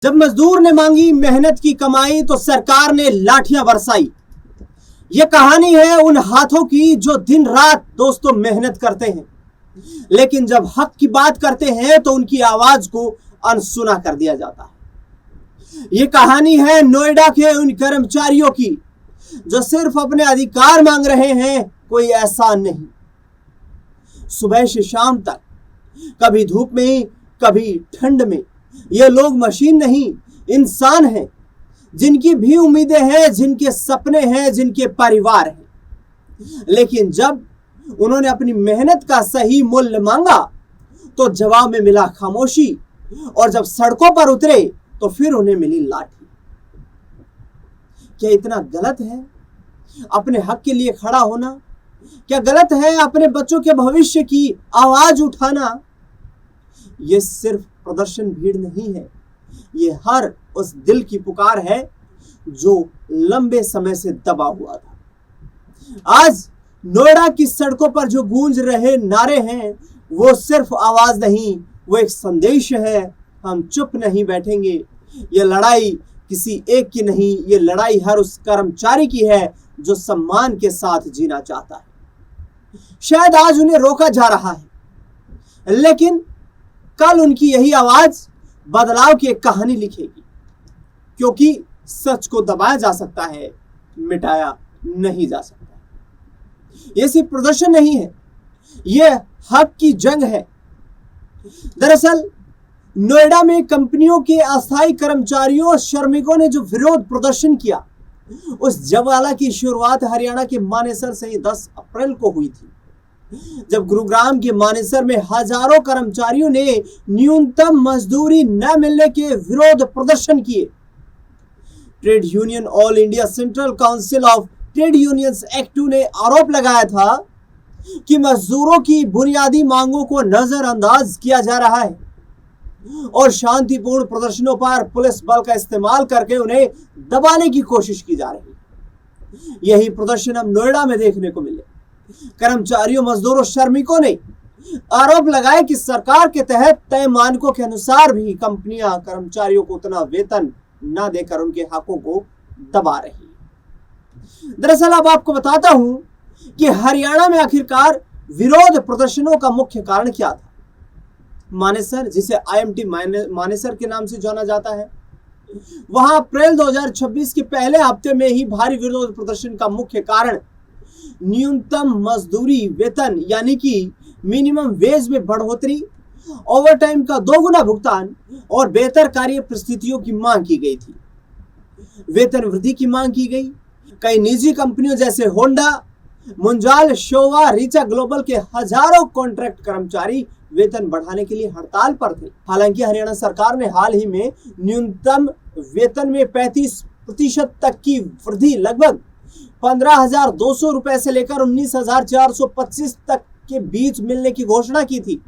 जब मजदूर ने मांगी मेहनत की कमाई तो सरकार ने लाठियां बरसाई। ये कहानी है उन हाथों की जो दिन रात दोस्तों मेहनत करते हैं, लेकिन जब हक की बात करते हैं तो उनकी आवाज को अनसुना कर दिया जाता है। ये कहानी है नोएडा के उन कर्मचारियों की जो सिर्फ अपने अधिकार मांग रहे हैं, कोई एहसान नहीं। सुबह से शाम तक, कभी धूप में कभी ठंड में, ये लोग मशीन नहीं इंसान हैं, जिनकी भी उम्मीदें हैं, जिनके सपने हैं, जिनके परिवार हैं। लेकिन जब उन्होंने अपनी मेहनत का सही मूल्य मांगा तो जवाब में मिला खामोशी, और जब सड़कों पर उतरे तो फिर उन्हें मिली लाठी। क्या इतना गलत है अपने हक के लिए खड़ा होना? क्या गलत है अपने बच्चों के भविष्य की आवाज उठाना? ये सिर्फ प्रदर्शन भीड़ नहीं है, ये हर उस दिल की पुकार है जो लंबे समय से दबा हुआ था। आज नोएडा की सड़कों पर जो गूंज रहे नारे हैं, वो सिर्फ आवाज नहीं, वो एक संदेश है। हम चुप नहीं बैठेंगे। ये लड़ाई किसी एक की नहीं, ये लड़ाई हर उस कर्मचारी की है जो सम्मान के साथ जीना चाहता है। शायद आज उन्हें रोका जा रहा है, लेकिन कल उनकी यही आवाज बदलाव की एक कहानी लिखेगी, क्योंकि सच को दबाया जा सकता है, मिटाया नहीं जा सकता। ये सिर्फ प्रदर्शन नहीं है, ये हक की जंग है। दरअसल नोएडा में कंपनियों के अस्थायी कर्मचारियों और श्रमिकों ने जो विरोध प्रदर्शन किया, उस ज्वाला की शुरुआत हरियाणा के मानेसर से 10 अप्रैल को हुई थी, जब गुरुग्राम के मानेसर में हजारों कर्मचारियों ने न्यूनतम मजदूरी न मिलने के विरोध प्रदर्शन किए। Trade union all India central council of trade unions act 2 ने आरोप लगाया था कि मजदूरों की बुनियादी मांगों को नजरअंदाज किया जा रहा है और शांतिपूर्ण प्रदर्शनों पर पुलिस बल का इस्तेमाल करके उन्हें दबाने की कोशिश की जा रही है। यही प्रदर्शन अब नोएडा में देखने को मिले। कर्मचारियों, मजदूरों, श्रमिकों ने आरोप लगाया कि सरकार के तहत तय मानकों के अनुसार भी कंपनियां कर्मचारियों को उतना वेतन न देकर उनके हकों को दबा रही है। दरअसल अब आपको बताता हूं कि हरियाणा में आखिरकार विरोध प्रदर्शनों का मुख्य कारण क्या था। मानेसर, जिसे IMT मानेसर के नाम से जाना जाता है, वहां अप्रैल 2026 के पहले हफ्ते में ही भारी विरोध प्रदर्शन का मुख्य कारण न्यूनतम मजदूरी वेतन यानी कि मिनिमम वेज में बढ़ोतरी, ओवरटाइम का 2 गुना भुगतान और बेहतर कार्य परिस्थितियों की मांग की गई थी। वेतन वृद्धि की मांग की गई। कई निजी कंपनियों जैसे Honda, Munjal, Showa, Richa global के हजारों कॉन्ट्रैक्ट कर्मचारी वेतन बढ़ाने के लिए हड़ताल पर थे। हालांकि हरियाणा सरकार ने हाल ही में न्यूनतम वेतन में 35% तक की वृद्धि, लगभग 15,200 रुपए से लेकर 19,425 तक के बीच मिलने की घोषणा की थी।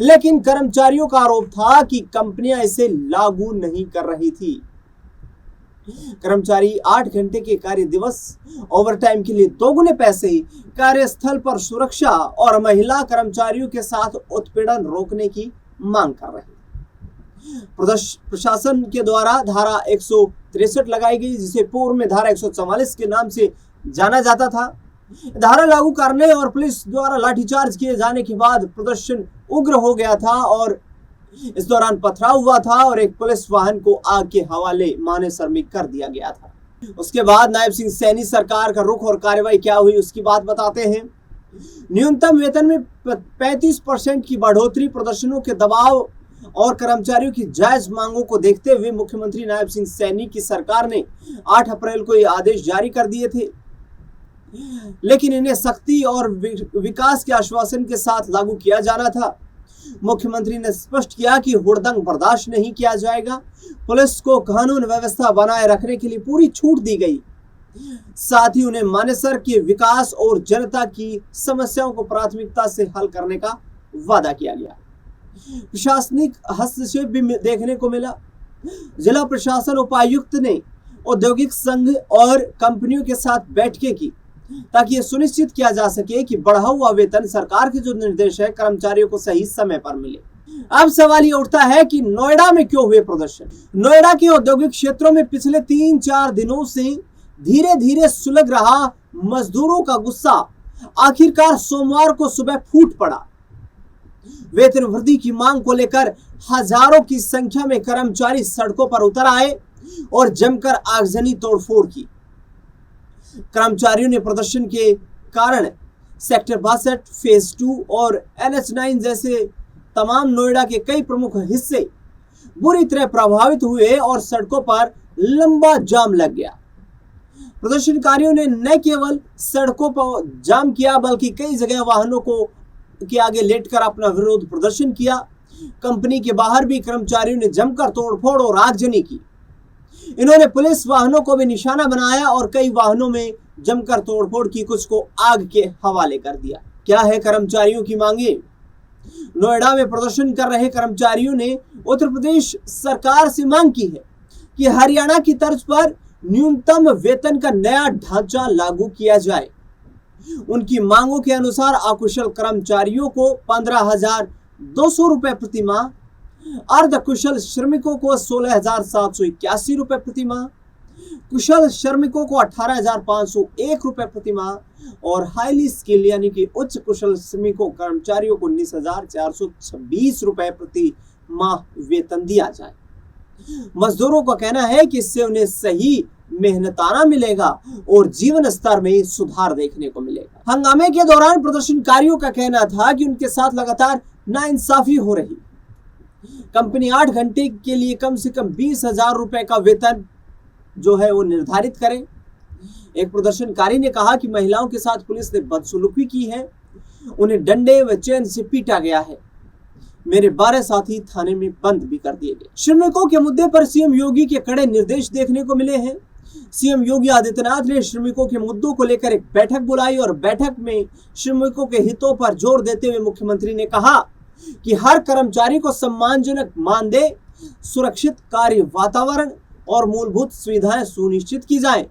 लेकिन कर्मचारियों का आरोप था कि कंपनियां इसे लागू नहीं कर रही थी। कर्मचारी 8 घंटे के कार्य दिवस, ओवरटाइम के लिए 2 गुने पैसे, कार्यस्थल पर सुरक्षा और महिला कर्मचारियों के साथ उत्पीड़न रोकने की मांग कर रहे हैं। प्रशासन के द्वारा धारा 163 लगाई गई, जिसे पूर्व में धारा 144 के नाम से जाना जाता था। धारा लागू करने और पुलिस द्वारा लाठीचार्ज किए जाने के बाद प्रदर्शन उग्र हो गया था और इस दौरान पथराव हुआ था और एक पुलिस वाहन को आग के हवाले मानेसर में कर दिया गया था। उसके बाद नायब सिंह सैनी सरकार का रुख और कार्रवाई क्या हुई, उसकी बात बताते हैं। न्यूनतम वेतन में 35% की बढ़ोतरी, प्रदर्शनों के दबाव और कर्मचारियों की जायज मांगों को देखते हुए मुख्यमंत्री नायब सिंह सैनी की सरकार ने 8 अप्रैल को ये आदेश जारी कर दिए थे, लेकिन इन्हें सख्ती और विकास के आश्वासन के साथ लागू किया जाना था। मुख्यमंत्री ने स्पष्ट किया कि हुड़दंग बर्दाश्त नहीं किया जाएगा। पुलिस को कानून व्यवस्था बनाए रखने के लिए पूरी छूट दी गई। साथ ही उन्हें मानेसर के विकास और जनता की समस्याओं को प्राथमिकता से हल करने का वादा किया गया। प्रशासनिक हस्तक्षेप भी देखने को मिला। जिला प्रशासन उपायुक्त ने औद्योगिक संघ और कंपनियों के साथ बैठकें की ताकि ये सुनिश्चित किया जा सके कि बढ़ा हुआ वेतन, सरकार के जो निर्देश है, कर्मचारियों को सही समय पर मिले। अब सवाल ये उठता है कि नोएडा में क्यों हुए प्रदर्शन। नोएडा के औद्योगिक क्षेत्रों में पिछले 3-4 दिनों से धीरे धीरे सुलग रहा मजदूरों का गुस्सा आखिरकार सोमवार को सुबह फूट पड़ा। वेतन वृद्धि की मांग को लेकर हजारों की संख्या में कर्मचारी सड़कों पर उतर आए और जमकर आगजनी तोड़फोड़ की। कर्मचारियों ने प्रदर्शन के कारण सेक्टर 62, फेज 2 और NH9 जैसे तमाम नोएडा के कई प्रमुख हिस्से बुरी तरह प्रभावित हुए और सड़कों पर लंबा जाम लग गया। प्रदर्शनकारियों ने न केवल सड़कों पर जाम किया बल्कि कई जगह वाहनों को के आगे लेटकर अपना विरोध प्रदर्शन किया। कंपनी के बाहर भी कर्मचारियों ने जमकर तोड़फोड़ और आगजनी की। इन्होंने पुलिस वाहनों को भी निशाना बनाया और कई वाहनों में जमकर तोड़फोड़ की, कुछ को आग के हवाले कर दिया। क्या है कर्मचारियों की मांगे? नोएडा में प्रदर्शन कर रहे कर्मचारियों ने उत्तर प्रदेश सरकार से मांग की है कि हरियाणा की तर्ज पर न्यूनतम वेतन का नया ढांचा लागू किया जाए। उनकी मांगों के अनुसार अकुशल कर्मचारियों को 15,200 रुपए प्रति माह, अर्ध कुशल श्रमिकों को 16,781 रुपए प्रति माह, कुशल श्रमिकों को 18,501 रुपए प्रति माह और हाईली स्किल यानी कि उच्च कुशल श्रमिकों कर्मचारियों को 19,426 रुपए प्रति माह वेतन दिया जाए। मजदूरों का कहना है कि इससे उन्हें सही मेहनताना मिलेगा और जीवन स्तर में सुधार देखने को मिलेगा। हंगामे के दौरान प्रदर्शनकारियों का कहना था कि उनके साथ लगातार नाइंसाफी हो रही। कंपनी 8 घंटे के लिए कम से कम 20,000 रुपए का वेतन जो है वो निर्धारित करे। एक प्रदर्शनकारी ने कहा कि महिलाओं के साथ पुलिस ने बदसलूकी की है, उन्हें डंडे व चैन से पीटा गया है। मेरे 12 साथी थाने में बंद भी कर दिए गए। श्रमिकों के मुद्दे पर सीएम योगी के कड़े निर्देश देखने को मिले हैं। सीएम योगी आदित्यनाथ ने श्रमिकों के मुद्दों को लेकर एक बैठक बुलाई और बैठक में श्रमिकों के हितों पर जोर देते हुए मुख्यमंत्री ने कहा कि हर कर्मचारी को सम्मानजनक मानदेय, सुरक्षित कार्य वातावरण और मूलभूत सुविधाएं सुनिश्चित की जाएं।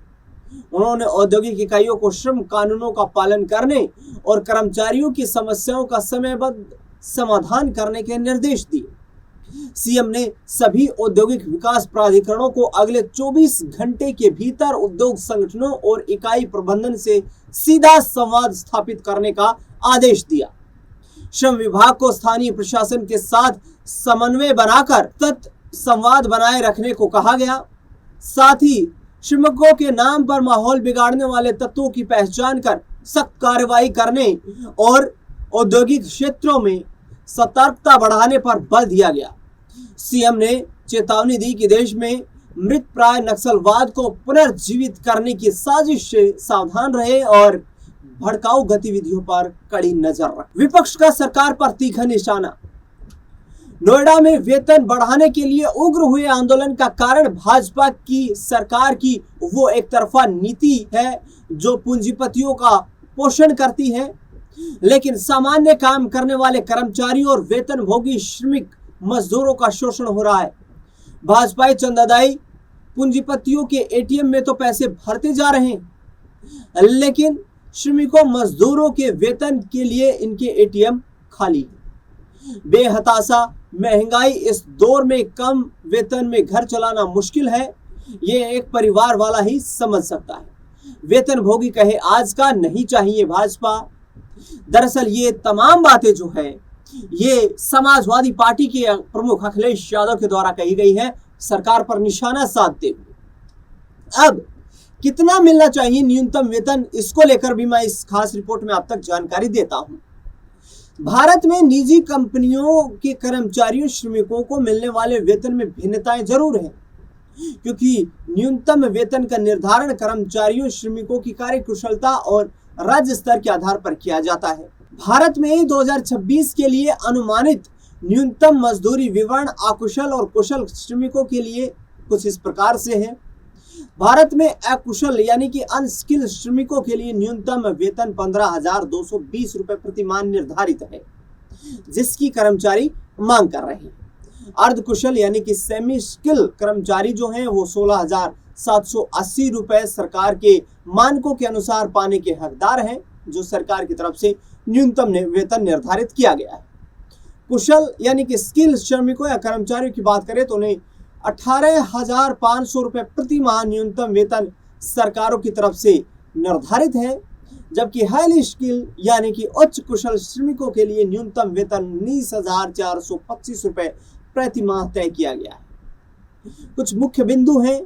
उन्होंने औद्योगिक इकाइयों को श्रम कानूनों का पालन करने और कर्मचारियों की समस्याओं का समयबद्ध समाधान करने के निर्देश दिए। सीएम ने सभी औद्योगिक विकास प्राधिकरणों को अगले 24 घंटे के भीतर उद्योग संगठनों और इकाई प्रबंधन से सीधा संवाद स्थापित करने का आदेश दिया। श्रम विभाग को स्थानीय प्रशासन के साथ समन्वय बनाकर संवाद बनाए रखने को कहा गया। साथ ही श्रमिकों के नाम पर माहौल बिगाड़ने वाले तत्वों की पहचान कर सख्त कार्रवाई करने और औद्योगिक क्षेत्रों में सतर्कता बढ़ाने पर बल दिया गया। सीएम ने चेतावनी दी कि देश में मृत प्राय नक्सलवाद को पुनर्जीवित करने की साजिश से सावधान रहे और भड़काऊ गतिविधियों पर कड़ी नजर रखें। विपक्ष का सरकार पर तीखा निशाना। नोएडा में वेतन बढ़ाने के लिए उग्र हुए आंदोलन का कारण भाजपा की सरकार की वो एक तरफा नीति है जो पूंजीपतियों का पोषण करती है, लेकिन सामान्य काम करने वाले कर्मचारियों और वेतन भोगी श्रमिक मजदूरों का शोषण हो रहा है। भाजपाई चंदादाई पूंजीपतियों के एटीएम में तो पैसे भरते जा रहे हैं, लेकिन श्रमिकों मजदूरों के वेतन के लिए इनके एटीएम खाली है। बेहताशा महंगाई इस दौर में कम वेतन में घर चलाना मुश्किल है, ये एक परिवार वाला ही समझ सकता है। वेतन भोगी कहे आज का नहीं चाहिए भाजपा। दरअसल ये तमाम बातें जो है ये समाजवादी पार्टी के प्रमुख अखिलेश यादव के द्वारा कही गई है, सरकार पर निशाना साधते हुए। अब कितना मिलना चाहिए न्यूनतम वेतन, इसको लेकर भी मैं इस खास रिपोर्ट में आप तक जानकारी देता हूं। भारत में निजी कंपनियों के कर्मचारियों श्रमिकों को मिलने वाले वेतन में भिन्नताएं जरूर हैं, क्योंकि न्यूनतम वेतन का निर्धारण कर्मचारियों श्रमिकों की कार्य कुशलता और राज्य स्तर के आधार पर किया जाता है। भारत में 2026 के लिए अनुमानित न्यूनतम मजदूरी विवरण अकुशल और कुशल श्रमिकों के लिए कुछ इस प्रकार से है। भारत में अकुशल यानी कि अनस्किल्ड श्रमिकों के लिए न्यूनतम वेतन 15,220 रुपए प्रति माह निर्धारित है, जिसकी कर्मचारी मांग कर रहे हैं। अर्धकुशल यानी कि सेमी स्किल कर्मचारी जो हैं वो 16,780 रुपए सरकार के मानकों के अनुसार पाने के हकदार हैं, जो सरकार की तरफ से न्यूनतम वेतन निर्धारित किया गया है। कुशल यानी कि स्किल श्रमिकों या कर्मचारियों की बात करें तो उन्हें 18,500 रुपए प्रति माह न्यूनतम वेतन सरकारों की तरफ से निर्धारित है, जबकि हाईली स्किल यानी कि उच्च कुशल श्रमिकों के लिए न्यूनतम वेतन 19,425 रुपए प्रति माह तय किया गया है। कुछ मुख्य बिंदु हैं।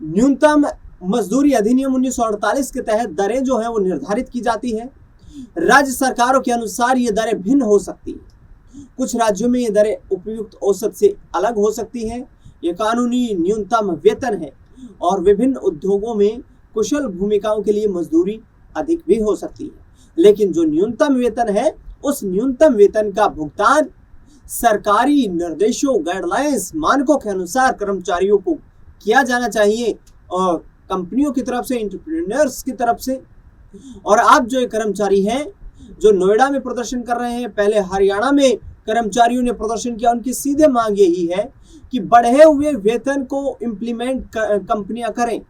न्यूनतम मजदूरी अधिनियम 1948 के तहत दरें जो है वो निर्धारित की जाती है। राज्य सरकारों के अनुसार ये दरें भिन्न हो सकती हैं। कुछ राज्यों में ये दरें उपयुक्त औसत से अलग हो सकती हैं। ये कानूनी न्यूनतम वेतन है और विभिन्न उद्योगों में कुशल भूमिकाओं के लिए मजदूरी अधिक भी हो सकती है, लेकिन जो न्यूनतम वेतन है उस न्यूनतम वेतन का भुगतान सरकारी निर्देशों, गाइडलाइंस, मानकों के अनुसार कर्मचारियों को किया जाना चाहिए और कंपनियों की तरफ से, एंटरप्रेन्योर्स की तरफ से। और आप जो कर्मचारी हैं जो नोएडा में प्रदर्शन कर रहे हैं, पहले हरियाणा में कर्मचारियों ने प्रदर्शन किया, उनकी सीधे मांग यही है कि बढ़े हुए वेतन को इम्प्लीमेंट कंपनियां करें,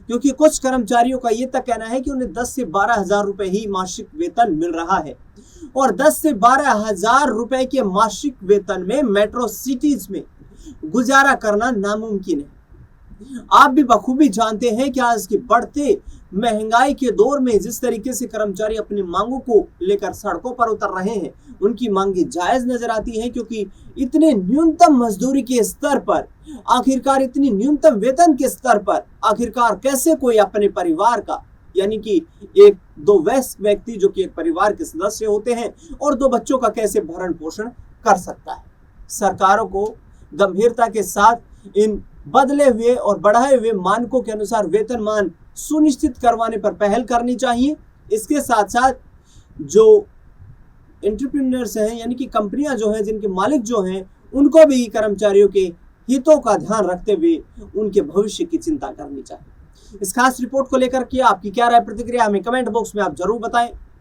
क्योंकि कुछ कर्मचारियों का ये तक कहना है कि उन्हें 10 से 12 हजार रुपए ही मासिक वेतन मिल रहा है और 10 से 12 हजार रुपए के मासिक वेतन में मेट्रो सिटीज में गुजारा करना नामुमकिन है। आप भी बखूबी जानते हैं कि आज की बढ़ते महंगाई के दौर में जिस तरीके से कर्मचारी अपनी मांगों को लेकर सड़कों पर उतर रहे हैं, उनकी मांगे जायज नजर आती हैं, क्योंकि इतने न्यूनतम मजदूरी के स्तर पर, आखिरकार इतनी न्यूनतम वेतन के स्तर पर आखिरकार कैसे कोई अपने परिवार का, यानी कि एक दो वयस्क व्यक्ति जो कि एक परिवार के सदस्य होते हैं और 2 बच्चों का कैसे भरण पोषण कर सकता है। सरकारों को गंभीरता के साथ इन बदले हुए और बढ़ाए हुए मानकों के अनुसार वेतनमान सुनिश्चित करवाने पर पहल करनी चाहिए। इसके साथ साथ जो एंटरप्रेन्योर्स हैं, यानी कि कंपनियां जो हैं, जिनके मालिक जो हैं, उनको भी कर्मचारियों के हितों का ध्यान रखते हुए उनके भविष्य की चिंता करनी चाहिए। इस खास रिपोर्ट को लेकर के आपकी क्या राय, प्रतिक्रिया हमें कमेंट बॉक्स में आप जरूर बताएं।